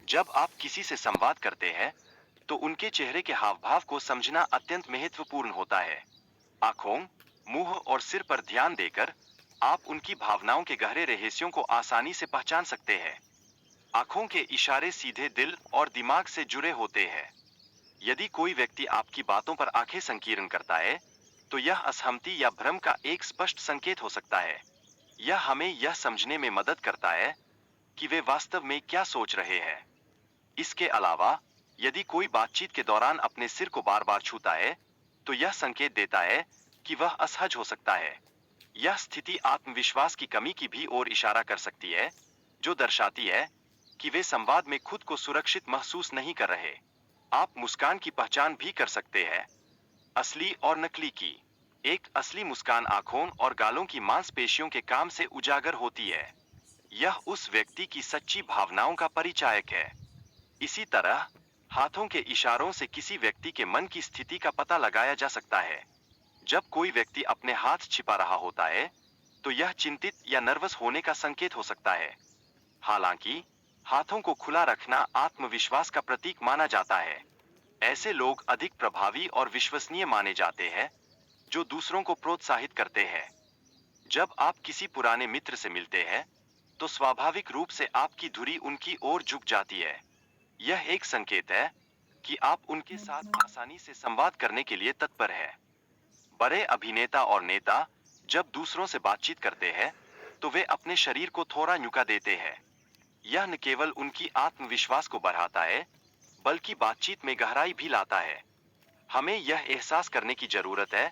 जब आप किसी से संवाद करते हैं, तो उनके चेहरे के हाव-भाव को समझना अत्यंत महत्वपूर्ण होता है। आँखों, मुंह और सिर पर ध्यान देकर आप उनकी भावनाओं के गहरे रहस्यों को आसानी से पहचान सकते हैं। आँखों के इशारे सीधे दिल और दिमाग से जुड़े होते हैं। यदि कोई व्यक्ति आपकी बातों पर आंखें संकीर्ण करता है, तो यह असहमति या भ्रम का एक स्पष्ट संकेत हो सकता है। यह हमें यह समझने में मदद करता है कि वे वास्तव में क्या सोच रहे हैं। इसके अलावा, यदि कोई बातचीत के दौरान अपने सिर को बार-बार छूता है, तो यह संकेत देता है कि वह असहज हो सकता है। यह स्थिति आत्मविश्वास की कमी की भी ओर इशारा कर सकती है, जो दर्शाती है कि वे संवाद में खुद को सुरक्षित महसूस नहीं कर रहे। आप मुस्कान की पहचान भी कर सकते हैं, असली और नकली की। एक असली मुस्कान आंखों और गालों की मांसपेशियों के काम से उजागर होती है। यह उस व्यक्ति की सच्ची भावनाओं का परिचायक है। इसी तरह, हाथों के इशारों से किसी व्यक्ति के मन की स्थिति का पता लगाया जा सकता है। जब कोई व्यक्ति अपने हाथ छिपा रहा होता है, तो यह चिंतित या नर्वस होने का संकेत हो सकता है। हालांकि, हाथों को खुला रखना आत्मविश्वास का प्रतीक माना जाता है। ऐसे लोग अधिक प्रभावी और विश्वसनीय माने जाते हैं, जो दूसरों को प्रोत्साहित करते हैं। जब आप किसी पुराने मित्र से मिलते हैं, तो स्वाभाविक रूप से आपकी धुरी उनकी ओर झुक जाती है। यह एक संकेत है कि आप उनके साथ आसानी से संवाद करने के लिए तत्पर हैं। बड़े अभिनेता और नेता जब दूसरों से बातचीत करते हैं, तो वे अपने शरीर को थोड़ा झुका देते हैं। यह न केवल उनकी आत्मविश्वास को बढ़ाता है, बल्कि बातचीत में गहराई भी लाता है। हमें यह एहसास करने की जरूरत है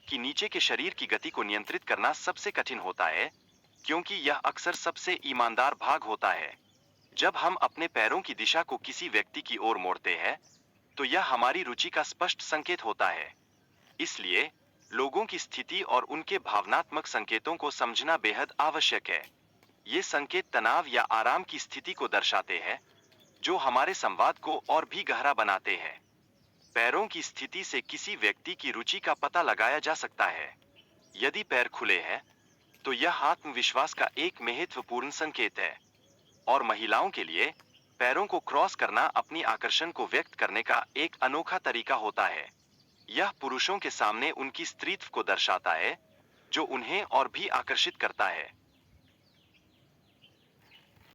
कि नीचे के शरीर की गति को नियंत्रित करना सबसे कठिन होता है, क्योंकि यह अक्सर सबसे ईमानदार भाग होता है। जब हम अपने पैरों की दिशा को किसी व्यक्ति की ओर मोड़ते हैं, तो यह हमारी रुचि का स्पष्ट संकेत होता है। इसलिए, लोगों की स्थिति और उनके भावनात्मक संकेतों को समझना बेहद आवश्यक है। ये संकेत तनाव या आराम की स्थिति को दर्शाते हैं, जो हमारे संवाद को और भी गहरा बनाते हैं। पैरों की स्थिति से किसी व्यक्ति की रुचि का पता लगाया जा सकता है। यदि पैर खुले हैं, तो यह आत्मविश्वास का एक महत्वपूर्ण संकेत है। और महिलाओं के लिए, पैरों को क्रॉस करना अपनी आकर्षण को व्यक्त करने का एक अनोखा तरीका होता है। यह पुरुषों के सामने उनकी स्त्रीत्व को दर्शाता है, जो उन्हें और भी आकर्षित करता है।